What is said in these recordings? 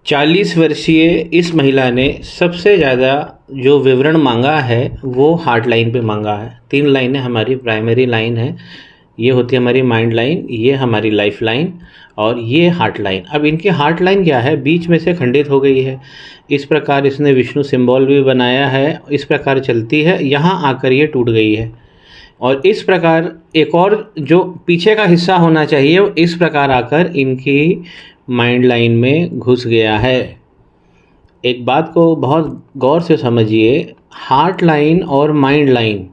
40 वर्षीय इस महिला ने सबसे ज़्यादा जो विवरण मांगा है वो हार्ट लाइन पे मांगा है। 3 लाइनें हमारी प्राइमरी लाइन है, ये होती है हमारी माइंड लाइन, ये हमारी लाइफ लाइन और ये हार्ट लाइन। अब इनकी हार्ट लाइन क्या है, बीच में से खंडित हो गई है। इस प्रकार इसने विष्णु सिंबल भी बनाया है, इस प्रकार चलती है, यहाँ आकर ये टूट गई है। और इस प्रकार एक और जो पीछे का हिस्सा होना चाहिए वो इस प्रकार आकर इनकी माइंड लाइन में घुस गया है। एक बात को बहुत गौर से समझिए, हार्ट लाइन और माइंड लाइन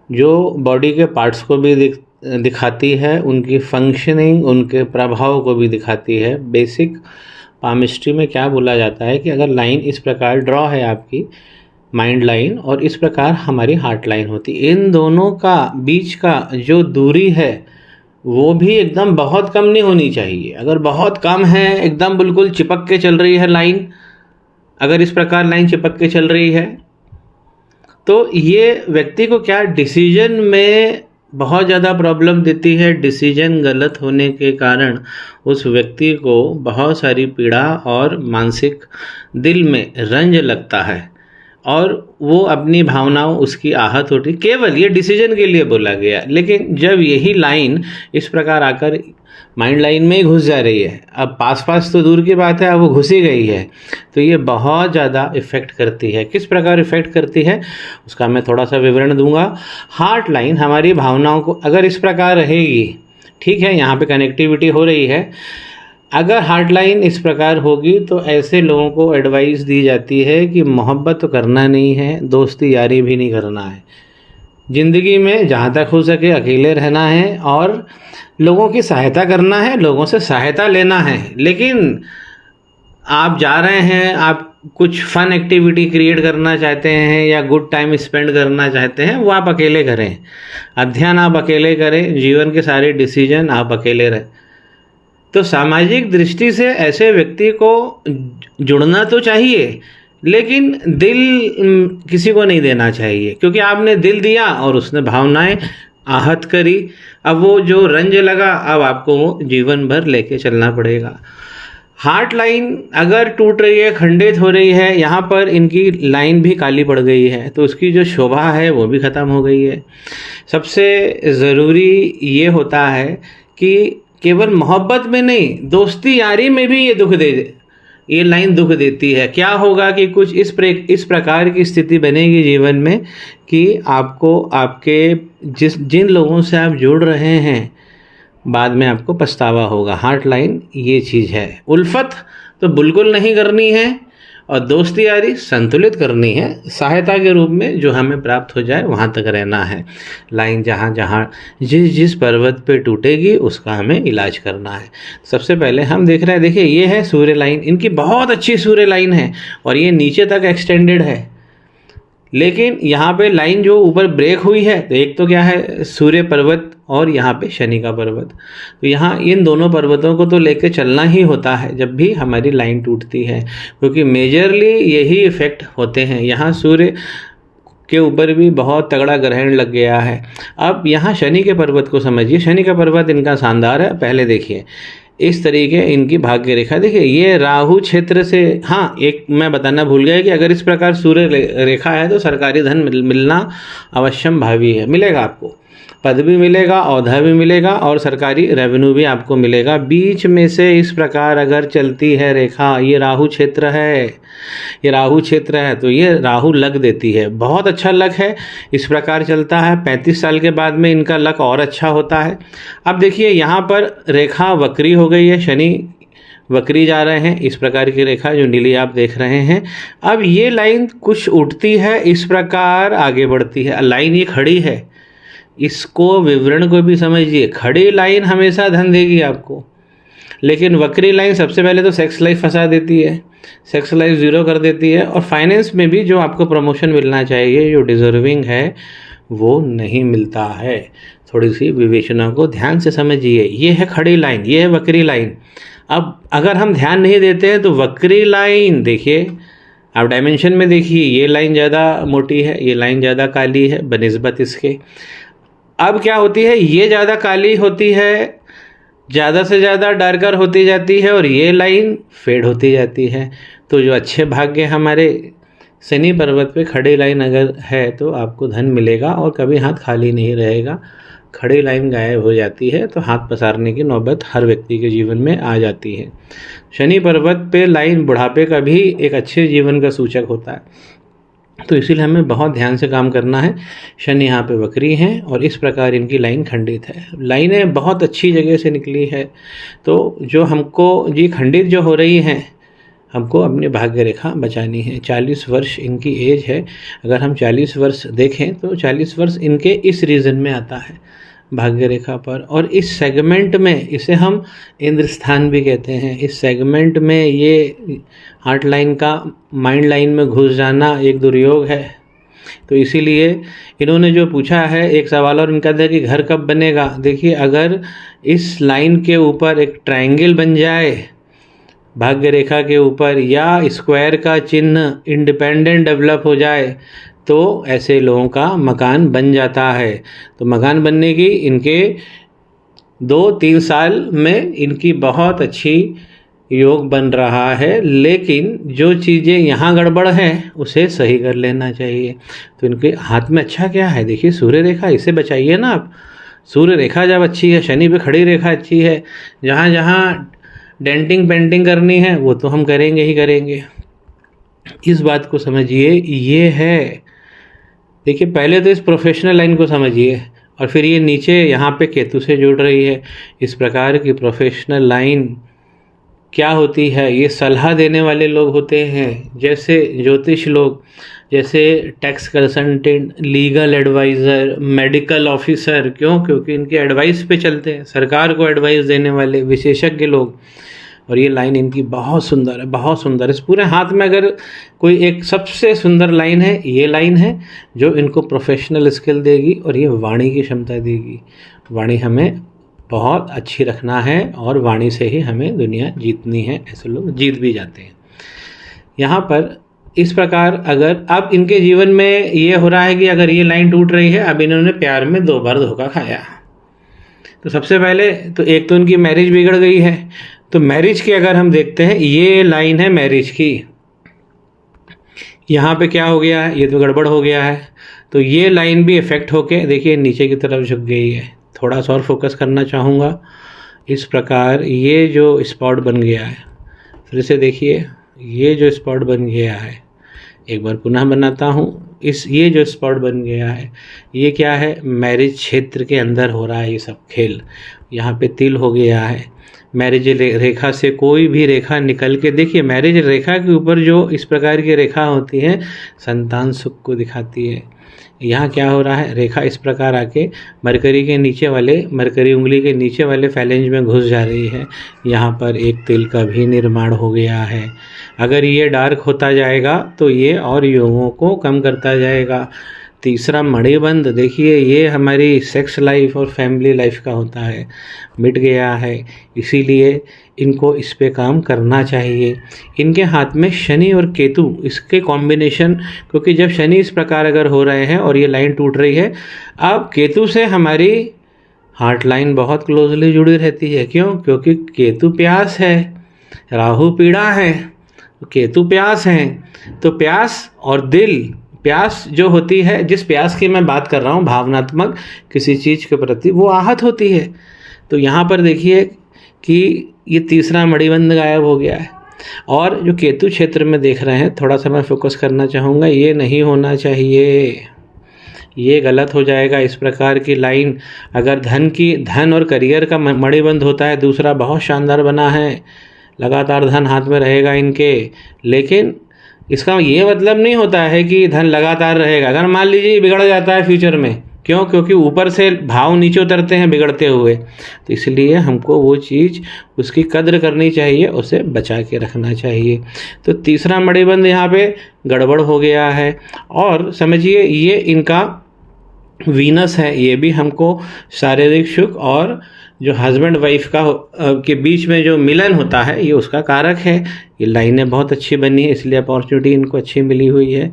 जो बॉडी के पार्ट्स को भी दिखाती है, उनकी फंक्शनिंग, उनके प्रभाव को भी दिखाती है। बेसिक पामिस्ट्री में क्या बोला जाता है कि अगर लाइन इस प्रकार ड्रॉ है आपकी माइंड लाइन और इस प्रकार हमारी हार्ट लाइन होती, इन दोनों का बीच का जो दूरी है वो भी एकदम बहुत कम नहीं होनी चाहिए। अगर बहुत कम है, एकदम बिल्कुल चिपक के चल रही है लाइन, अगर इस प्रकार लाइन चिपक के चल रही है तो ये व्यक्ति को क्या डिसीजन में बहुत ज़्यादा प्रॉब्लम देती है। डिसीजन गलत होने के कारण उस व्यक्ति को बहुत सारी पीड़ा और मानसिक दिल में रंज लगता है और वो अपनी भावनाओं उसकी आहत होती, केवल ये डिसीजन के लिए बोला गया। लेकिन जब यही लाइन इस प्रकार आकर माइंड लाइन में ही घुस जा रही है, अब पास तो दूर की बात है, अब वो घुसी गई है, तो ये बहुत ज़्यादा इफ़ेक्ट करती है। किस प्रकार इफ़ेक्ट करती है उसका मैं थोड़ा सा विवरण दूंगा। हार्ट लाइन हमारी भावनाओं को अगर इस प्रकार रहेगी, ठीक है, यहाँ पे कनेक्टिविटी हो रही है, अगर हार्ट लाइन इस प्रकार होगी तो ऐसे लोगों को एडवाइस दी जाती है कि मोहब्बत तो करना नहीं है, दोस्ती यारी भी नहीं करना है, ज़िंदगी में जहाँ तक हो सके अकेले रहना है और लोगों की सहायता करना है, लोगों से सहायता लेना है। लेकिन आप जा रहे हैं, आप कुछ फन एक्टिविटी क्रिएट करना चाहते हैं या गुड टाइम स्पेंड करना चाहते हैं, वो आप अकेले करें, अध्ययन आप अकेले करें, जीवन के सारे डिसीजन आप अकेले रहें। तो सामाजिक दृष्टि से ऐसे व्यक्ति को जुड़ना तो चाहिए, लेकिन दिल किसी को नहीं देना चाहिए, क्योंकि आपने दिल दिया और उसने भावनाएं आहत करी। अब वो जो रंज लगा, अब आपको वो जीवन भर लेके चलना पड़ेगा। हार्ट लाइन अगर टूट रही है, खंडित हो रही है, यहाँ पर इनकी लाइन भी काली पड़ गई है, तो उसकी जो शोभा है वो भी ख़त्म हो गई है। सबसे ज़रूरी ये होता है कि केवल मोहब्बत में नहीं, दोस्ती यारी में भी ये लाइन दुख देती है। क्या होगा कि कुछ इस प्रकार की स्थिति बनेगी जीवन में कि आपको आपके जिन लोगों से आप जुड़ रहे हैं बाद में आपको पछतावा होगा। हार्ट लाइन ये चीज़ है। उल्फत तो बिल्कुल नहीं करनी है और दोस्ती यारी संतुलित करनी है, सहायता के रूप में जो हमें प्राप्त हो जाए वहाँ तक रहना है। लाइन जहाँ जहाँ जिस पर्वत पे टूटेगी उसका हमें इलाज करना है। सबसे पहले हम देख रहे हैं, देखिए ये है सूर्य लाइन, इनकी बहुत अच्छी सूर्य लाइन है और ये नीचे तक एक्सटेंडेड है। लेकिन यहाँ पे लाइन जो ऊपर ब्रेक हुई है, तो एक तो क्या है सूर्य पर्वत और यहाँ पे शनि का पर्वत, तो यहाँ इन दोनों पर्वतों को तो लेके चलना ही होता है जब भी हमारी लाइन टूटती है, क्योंकि मेजरली यही इफ़ेक्ट होते हैं। यहाँ सूर्य के ऊपर भी बहुत तगड़ा ग्रहण लग गया है। अब यहाँ शनि के पर्वत को समझिए, शनि का पर्वत इनका शानदार है। पहले देखिए इस तरीके इनकी भाग्य रेखा, देखिए ये राहु क्षेत्र से, हाँ एक मैं बताना भूल गया कि अगर इस प्रकार सूर्य रेखा है तो सरकारी धन मिलना अवश्यम भावी है, मिलेगा आपको, पद भी मिलेगा, औहदा भी मिलेगा और सरकारी रेवेन्यू भी आपको मिलेगा। बीच में से इस प्रकार अगर चलती है रेखा, ये राहु क्षेत्र है, ये राहु क्षेत्र है, तो ये राहु लक देती है, बहुत अच्छा लक है। इस प्रकार चलता है, 35 साल के बाद में इनका लक और अच्छा होता है। अब देखिए यहाँ पर रेखा वक्री हो गई है, शनि वक्री जा रहे हैं, इस प्रकार की रेखा जो नीली आप देख रहे हैं। अब ये लाइन कुछ उठती है, इस प्रकार आगे बढ़ती है। लाइन ये खड़ी है, इसको विवरण को भी समझिए। खड़ी लाइन हमेशा धन देगी आपको, लेकिन वक्री लाइन सबसे पहले तो सेक्स लाइफ फंसा देती है, सेक्स लाइफ ज़ीरो कर देती है और फाइनेंस में भी जो आपको प्रमोशन मिलना चाहिए, जो डिजर्विंग है, वो नहीं मिलता है। थोड़ी सी विवेचना को ध्यान से समझिए। ये है खड़ी लाइन, ये है वक्री लाइन। अब अगर हम ध्यान नहीं देते हैं तो वक्री लाइन देखिए, आप डायमेंशन में देखिए, ये लाइन ज़्यादा मोटी है, ये लाइन ज़्यादा काली है बनिस्बत इसके। अब क्या होती है, ये ज़्यादा काली होती है ज़्यादा से ज़्यादा डार्कर होती जाती है और ये लाइन फेड होती जाती है। तो जो अच्छे भाग्य हमारे शनि पर्वत पे खड़ी लाइन अगर है तो आपको धन मिलेगा और कभी हाथ खाली नहीं रहेगा। खड़ी लाइन गायब हो जाती है तो हाथ पसारने की नौबत हर व्यक्ति के जीवन में आ जाती है। शनि पर्वत पे लाइन बुढ़ापे का भी एक अच्छे जीवन का सूचक होता है, तो इसीलिए हमें बहुत ध्यान से काम करना है। शनि यहाँ पे वक्री हैं और इस प्रकार इनकी लाइन खंडित है। लाइनें बहुत अच्छी जगह से निकली है, तो जो हमको ये खंडित जो हो रही हैं, हमको अपनी भाग्य रेखा बचानी है। 40 वर्ष इनकी एज है। अगर हम 40 वर्ष देखें तो 40 वर्ष इनके इस रीजन में आता है भाग्य रेखा पर, और इस सेगमेंट में इसे हम इंद्र स्थान भी कहते हैं। इस सेगमेंट में ये हार्ट लाइन का माइंड लाइन में घुस जाना एक दुर्योग है। तो इसीलिए इन्होंने जो पूछा है एक सवाल और इनका था कि घर कब बनेगा। देखिए, अगर इस लाइन के ऊपर एक ट्रायंगल बन जाए भाग्य रेखा के ऊपर, या स्क्वायर का चिन्ह इंडिपेंडेंट डेवलप हो जाए, तो ऐसे लोगों का मकान बन जाता है। तो मकान बनने की इनके 2-3 साल में इनकी बहुत अच्छी योग बन रहा है, लेकिन जो चीज़ें यहाँ गड़बड़ हैं उसे सही कर लेना चाहिए। तो इनके हाथ में अच्छा क्या है, देखिए सूर्य रेखा, इसे बचाइए ना आप। सूर्य रेखा जब अच्छी है, शनि पे खड़ी रेखा अच्छी है, जहाँ जहाँ डेंटिंग पेंटिंग करनी है वो तो हम करेंगे ही करेंगे। इस बात को समझिए, ये है। देखिए, पहले तो इस प्रोफेशनल लाइन को समझिए और फिर ये नीचे यहाँ पे केतु से जुड़ रही है। इस प्रकार की प्रोफेशनल लाइन क्या होती है, ये सलाह देने वाले लोग होते हैं, जैसे ज्योतिष लोग, जैसे tax consultant, legal adviser, medical officer. क्यों? क्योंकि इनके एडवाइस पे चलते हैं, सरकार को एडवाइस देने वाले विशेषज्ञ लोग। और ये लाइन इनकी बहुत सुंदर है, बहुत सुंदर। इस पूरे हाथ में अगर कोई एक सबसे सुंदर लाइन है, ये लाइन है जो इनको प्रोफेशनल स्किल देगी और ये वाणी की क्षमता देगी। वाणी हमें बहुत अच्छी रखना है और वाणी से ही हमें दुनिया जीतनी है। ऐसे लोग जीत भी जाते हैं। यहाँ पर इस प्रकार अगर अब इनके जीवन में ये हो रहा है कि अगर ये लाइन टूट रही है, अब इन्होंने प्यार में 2 बार धोखा खाया, तो सबसे पहले तो एक तो इनकी मैरिज बिगड़ गई है। तो मैरिज की अगर हम देखते हैं, ये लाइन है मैरिज की, यहाँ पे क्या हो गया है, ये तो गड़बड़ हो गया है। तो ये लाइन भी इफेक्ट होके देखिए नीचे की तरफ झुक गई है। थोड़ा सा और फोकस करना चाहूँगा। इस प्रकार ये जो स्पॉट बन गया है, फिर से देखिए, ये जो स्पॉट बन गया है, एक बार पुनः बनाता हूँ। ये जो स्पॉट बन गया है, ये क्या है, मैरिज क्षेत्र के अंदर हो रहा है ये सब खेल। यहाँ पे तिल हो गया है। मैरिज रेखा से कोई भी रेखा निकल के देखिए, मैरिज रेखा के ऊपर जो इस प्रकार की रेखा होती है संतान सुख को दिखाती है। यहाँ क्या हो रहा है, रेखा इस प्रकार आके मरकरी के नीचे वाले, मरकरी उंगली के नीचे वाले फैलेंज में घुस जा रही है। यहाँ पर एक तिल का भी निर्माण हो गया है। अगर ये डार्क होता जाएगा तो ये और योगों को कम करता जाएगा। तीसरा मणिबंध, देखिए ये हमारी सेक्स लाइफ और फैमिली लाइफ का होता है, मिट गया है। इसीलिए इनको इस पे काम करना चाहिए। इनके हाथ में शनि और केतु, इसके कॉम्बिनेशन, क्योंकि जब शनि इस प्रकार अगर हो रहे हैं और ये लाइन टूट रही है, अब केतु से हमारी हार्ट लाइन बहुत क्लोजली जुड़ी रहती है। क्यों? क्योंकि केतु प्यास है, राहु पीड़ा है, केतु प्यास है। तो प्यास और दिल, प्यास जो होती है, जिस प्यास की मैं बात कर रहा हूँ भावनात्मक किसी चीज़ के प्रति, वो आहत होती है। तो यहाँ पर देखिए कि ये तीसरा मणिबंध गायब हो गया है। और जो केतु क्षेत्र में देख रहे हैं, थोड़ा सा मैं फोकस करना चाहूँगा, ये नहीं होना चाहिए, ये गलत हो जाएगा। इस प्रकार की लाइन अगर धन और करियर का मणिबंध होता है, दूसरा बहुत शानदार बना है, लगातार धन हाथ में रहेगा इनके, लेकिन इसका ये मतलब नहीं होता है कि धन लगातार रहेगा। अगर मान लीजिए बिगड़ जाता है फ्यूचर में, क्यों? क्योंकि ऊपर से भाव नीचे उतरते हैं बिगड़ते हुए। तो इसलिए हमको वो चीज़, उसकी कद्र करनी चाहिए, उसे बचा के रखना चाहिए। तो तीसरा मणिबंध यहाँ पे गड़बड़ हो गया है। और समझिए ये इनका वीनस है, ये भी हमको शारीरिक सुख और जो हस्बैंड वाइफ का के बीच में जो मिलन होता है ये उसका कारक है। ये लाइनें बहुत अच्छी बनी है, इसलिए अपॉर्चुनिटी इनको अच्छी मिली हुई है।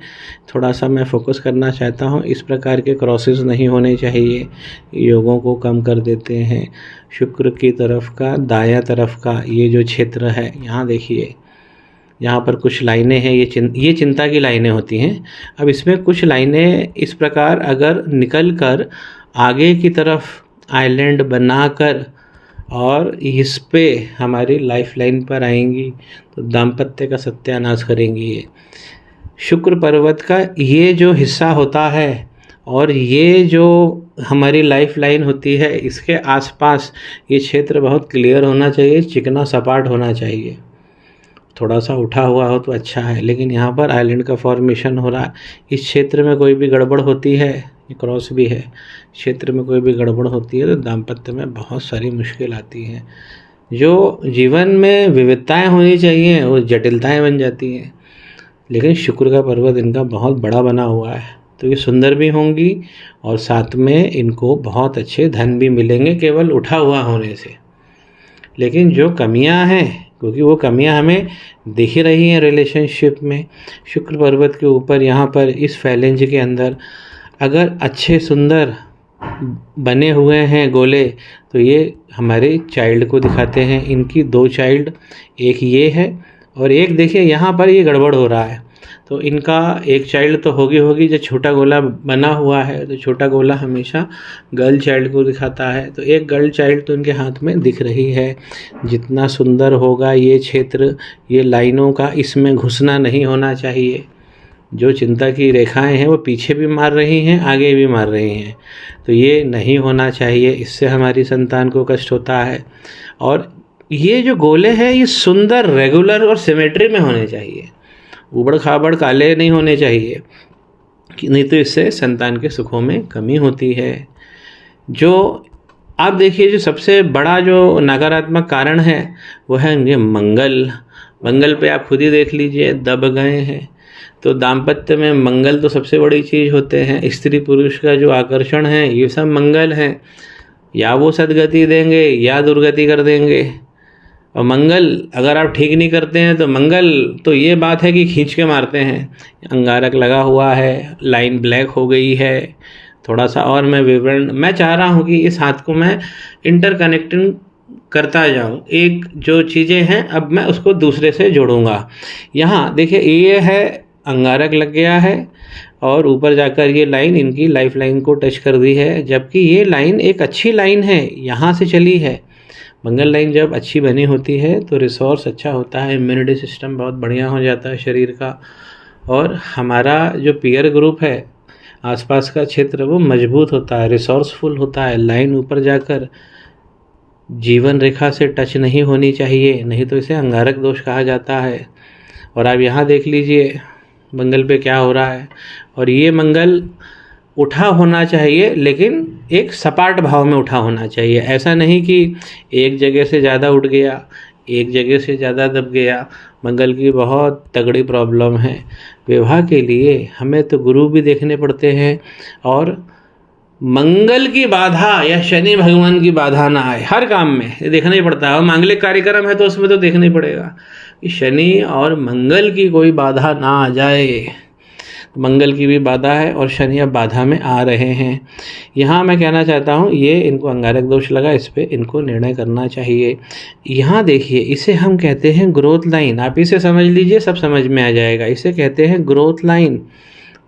थोड़ा सा मैं फोकस करना चाहता हूँ, इस प्रकार के क्रॉसेस नहीं होने चाहिए, योगों को कम कर देते हैं। शुक्र की तरफ का दायां तरफ का ये जो क्षेत्र है, यहाँ देखिए, यहाँ पर कुछ लाइनें हैं, ये चिंता की लाइनें होती हैं। अब इसमें कुछ लाइनें इस प्रकार अगर निकल कर आगे की तरफ आइलैंड बनाकर और इस पे हमारी लाइफ लाइन पर आएंगी तो दाम्पत्य का सत्यानाश करेंगी। ये शुक्र पर्वत का ये जो हिस्सा होता है और ये जो हमारी लाइफ लाइन होती है, इसके आसपास ये क्षेत्र बहुत क्लियर होना चाहिए, चिकना सपाट होना चाहिए। थोड़ा सा उठा हुआ हो तो अच्छा है, लेकिन यहाँ पर आइलैंड का फॉर्मेशन हो रहा है। इस क्षेत्र में कोई भी गड़बड़ होती है, ये क्रॉस भी है, क्षेत्र में कोई भी गड़बड़ होती है तो दाम्पत्य में बहुत सारी मुश्किल आती हैं। जो जीवन में विविधताएं होनी चाहिए वो जटिलताएं बन जाती हैं। लेकिन शुक्र का पर्वत इनका बहुत बड़ा बना हुआ है, तो ये सुंदर भी होंगी और साथ में इनको बहुत अच्छे धन भी मिलेंगे केवल उठा हुआ होने से। लेकिन जो कमियां हैं, क्योंकि वो कमियां हमें दिख रही हैं रिलेशनशिप में, शुक्र पर्वत के ऊपर यहाँ पर इस फैलेंज के अंदर अगर अच्छे सुंदर बने हुए हैं गोले, तो ये हमारे चाइल्ड को दिखाते हैं। इनकी 2 चाइल्ड, एक ये है और एक देखिए यहाँ पर ये गड़बड़ हो रहा है, तो इनका एक चाइल्ड तो होगी। जो छोटा गोला बना हुआ है तो छोटा गोला हमेशा गर्ल चाइल्ड को दिखाता है, तो एक गर्ल चाइल्ड तो इनके हाथ में दिख रही है। जितना सुंदर होगा ये क्षेत्र, ये लाइनों का इसमें घुसना नहीं होना चाहिए। जो चिंता की रेखाएं हैं वो पीछे भी मार रही हैं, आगे भी मार रही हैं, तो ये नहीं होना चाहिए। इससे हमारी संतान को कष्ट होता है। और ये जो गोले हैं ये सुंदर, रेगुलर और सिमेट्री में होने चाहिए, उबड़ खाबड़ काले नहीं होने चाहिए, नहीं तो इससे संतान के सुखों में कमी होती है। जो आप देखिए, जो सबसे बड़ा जो नकारात्मक कारण है वो है ये मंगल पे आप खुद ही देख लीजिए, दब गए हैं। तो दाम्पत्य में मंगल तो सबसे बड़ी चीज़ होते हैं। स्त्री पुरुष का जो आकर्षण है ये सब मंगल है, या वो सदगति देंगे या दुर्गति कर देंगे। और मंगल अगर आप ठीक नहीं करते हैं तो मंगल तो ये बात है कि खींच के मारते हैं। अंगारक लगा हुआ है, लाइन ब्लैक हो गई है। थोड़ा सा और मैं चाह रहा हूँ कि इस हाथ को मैं इंटरकनेक्टिंग करता जाऊँ, एक जो चीज़ें हैं अब मैं उसको दूसरे से जोड़ूंगा। यहाँ देखिए, ये है अंगारक लग गया है और ऊपर जाकर ये लाइन इनकी लाइफ लाइन को टच कर दी है, जबकि ये लाइन एक अच्छी लाइन है, यहाँ से चली है। मंगल लाइन जब अच्छी बनी होती है तो रिसोर्स अच्छा होता है, इम्यूनिटी सिस्टम बहुत बढ़िया हो जाता है शरीर का, और हमारा जो पीयर ग्रुप है, आसपास का क्षेत्र, वो मजबूत होता है, रिसोर्सफुल होता है। लाइन ऊपर जाकर जीवन रेखा से टच नहीं होनी चाहिए, नहीं तो इसे अंगारक दोष कहा जाता है। और आप यहाँ देख लीजिए मंगल पे क्या हो रहा है। और ये मंगल उठा होना चाहिए, लेकिन एक सपाट भाव में उठा होना चाहिए। ऐसा नहीं कि एक जगह से ज़्यादा उठ गया, एक जगह से ज़्यादा दब गया। मंगल की बहुत तगड़ी प्रॉब्लम है। विवाह के लिए हमें तो गुरु भी देखने पड़ते हैं, और मंगल की बाधा या शनि भगवान की बाधा ना आए हर काम में, ये देखना ही पड़ता है। और मांगलिक कार्यक्रम है तो उसमें तो देखना ही पड़ेगा कि शनि और मंगल की कोई बाधा ना आ जाए। मंगल की भी बाधा है और शनि अब बाधा में आ रहे हैं। यहाँ मैं कहना चाहता हूँ, ये इनको अंगारक दोष लगा, इस पे इनको निर्णय करना चाहिए। यहाँ देखिए, इसे हम कहते हैं ग्रोथ लाइन। आप इसे समझ लीजिए, सब समझ में आ जाएगा। इसे कहते हैं ग्रोथ लाइन।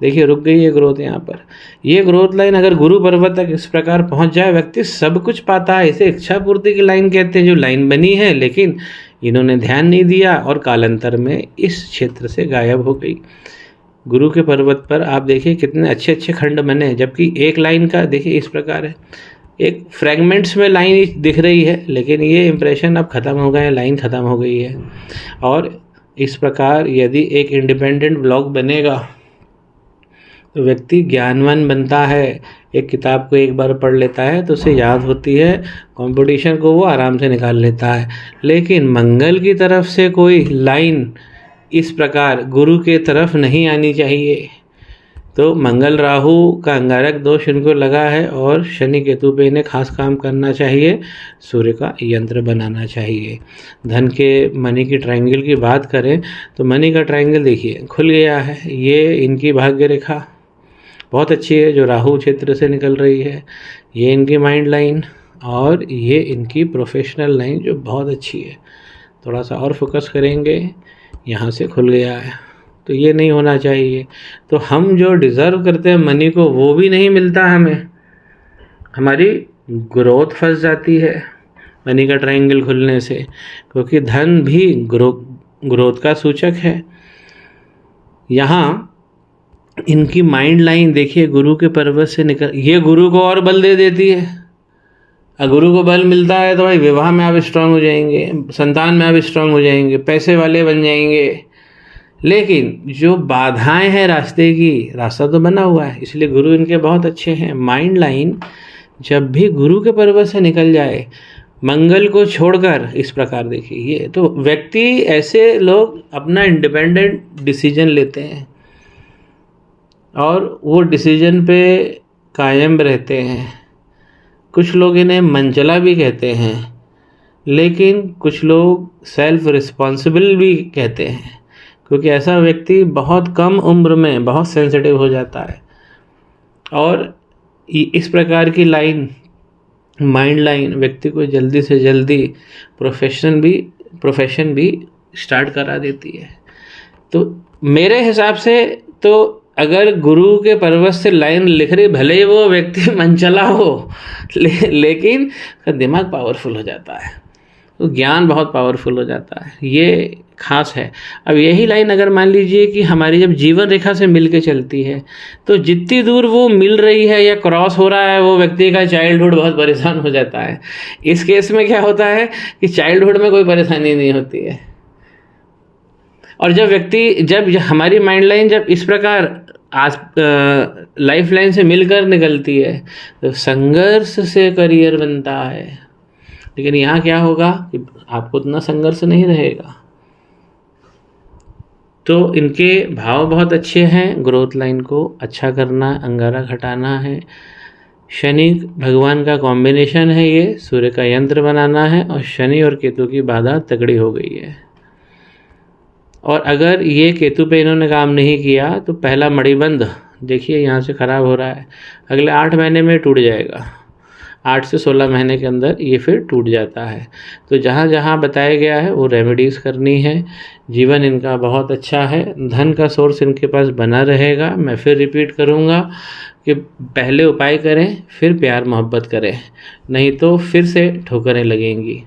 देखिए रुक गई है ग्रोथ यहाँ पर। ये ग्रोथ लाइन अगर गुरु पर्वत तक इस प्रकार पहुँच जाए, व्यक्ति सब कुछ पाता है। इसे इच्छा पूर्ति की लाइन कहते हैं। जो लाइन बनी है, लेकिन इन्होंने ध्यान नहीं दिया और कालांतर में इस क्षेत्र से गायब हो गई। गुरु के पर्वत पर आप देखिए कितने अच्छे अच्छे खंड बने, जबकि एक लाइन का देखिए इस प्रकार है, एक फ्रैगमेंट्स में लाइन दिख रही है, लेकिन ये इंप्रेशन अब ख़त्म हो गए, लाइन ख़त्म हो गई है। और इस प्रकार यदि एक इंडिपेंडेंट ब्लॉक बनेगा तो व्यक्ति ज्ञानवान बनता है। एक किताब को एक बार पढ़ लेता है तो उसे याद होती है, कंपटीशन को वो आराम से निकाल लेता है। लेकिन मंगल की तरफ से कोई लाइन इस प्रकार गुरु के तरफ नहीं आनी चाहिए। तो मंगल राहु का अंगारक दोष इनको लगा है और शनि केतु पे इन्हें खास काम करना चाहिए, सूर्य का यंत्र बनाना चाहिए। धन के मनी की ट्रायंगल की बात करें तो मनी का ट्रायंगल देखिए खुल गया है। ये इनकी भाग्य रेखा बहुत अच्छी है जो राहु क्षेत्र से निकल रही है, ये इनकी माइंड लाइन और ये इनकी प्रोफेशनल लाइन जो बहुत अच्छी है। थोड़ा सा और फोकस करेंगे, यहाँ से खुल गया है, तो ये नहीं होना चाहिए। तो हम जो डिज़र्व करते हैं मनी को वो भी नहीं मिलता हमें, हमारी ग्रोथ फंस जाती है मनी का ट्रायंगल खुलने से, क्योंकि धन भी ग्रोथ का सूचक है। यहाँ इनकी माइंड लाइन देखिए गुरु के पर्वत से निकल, ये गुरु को और बल दे देती है। अगर गुरु को बल मिलता है तो भाई विवाह में आप स्ट्रांग हो जाएंगे, संतान में आप स्ट्रांग हो जाएंगे, पैसे वाले बन जाएंगे। लेकिन जो बाधाएं हैं रास्ते की, रास्ता तो बना हुआ है, इसलिए गुरु इनके बहुत अच्छे हैं। माइंड लाइन जब भी गुरु के पर्वत से निकल जाए, मंगल को छोड़कर, इस प्रकार देखिए ये तो व्यक्ति, ऐसे लोग अपना इंडिपेंडेंट डिसीजन लेते हैं और वो डिसीजन पे कायम रहते हैं। कुछ लोग इन्हें मंचला भी कहते हैं, लेकिन कुछ लोग सेल्फ रिस्पॉन्सिबल भी कहते हैं, क्योंकि ऐसा व्यक्ति बहुत कम उम्र में बहुत सेंसिटिव हो जाता है। और इस प्रकार की लाइन, माइंड लाइन, व्यक्ति को जल्दी से जल्दी प्रोफेशन भी स्टार्ट करा देती है। तो मेरे हिसाब से तो अगर गुरु के पर्वत से लाइन लिख रही, भले ही वो व्यक्ति मनचला हो, लेकिन दिमाग पावरफुल हो जाता है, तो ज्ञान बहुत पावरफुल हो जाता है, ये खास है। अब यही लाइन अगर मान लीजिए कि हमारी जब जीवन रेखा से मिल के चलती है, तो जितनी दूर वो मिल रही है या क्रॉस हो रहा है, वो व्यक्ति का चाइल्डहुड बहुत परेशान हो जाता है। इस केस में क्या होता है कि चाइल्डहुड में कोई परेशानी नहीं होती है, और जब हमारी माइंड लाइन जब इस प्रकार लाइफ लाइन से मिलकर निकलती है, तो संघर्ष से करियर बनता है। लेकिन यहाँ क्या होगा कि आपको उतना संघर्ष नहीं रहेगा। तो इनके भाव बहुत अच्छे हैं, ग्रोथ लाइन को अच्छा करना, अंगारक हटाना है, शनि भगवान का कॉम्बिनेशन है, ये सूर्य का यंत्र बनाना है, और शनि और केतु की बाधा तगड़ी हो गई है। और अगर ये केतु पे इन्होंने काम नहीं किया तो पहला मणिबंध देखिए यहाँ से ख़राब हो रहा है, अगले 8 महीने में टूट जाएगा। 8 से 16 महीने के अंदर ये फिर टूट जाता है। तो जहाँ जहाँ बताया गया है वो रेमेडीज़ करनी है। जीवन इनका बहुत अच्छा है, धन का सोर्स इनके पास बना रहेगा। मैं फिर रिपीट करूँगा कि पहले उपाय करें, फिर प्यार मोहब्बत करें, नहीं तो फिर से ठोकरें लगेंगी।